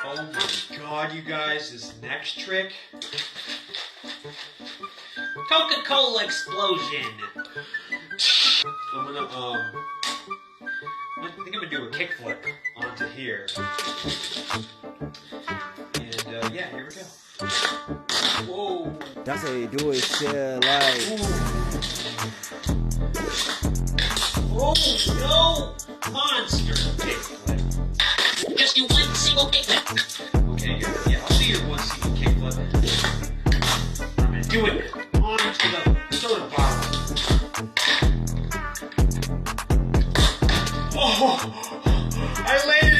Oh my god, you guys, this next trick. Coca-Cola Explosion. I'm gonna, I think I'm gonna do a kickflip onto here. And, yeah, here we go. Whoa. That's how you do it, shit, like. Oh no! Monster kickflip. Just do one single kickflip. Okay, good. Yeah, I'll see your one single kickflip. I'm gonna do it onto the soda bottle. Oh! I landed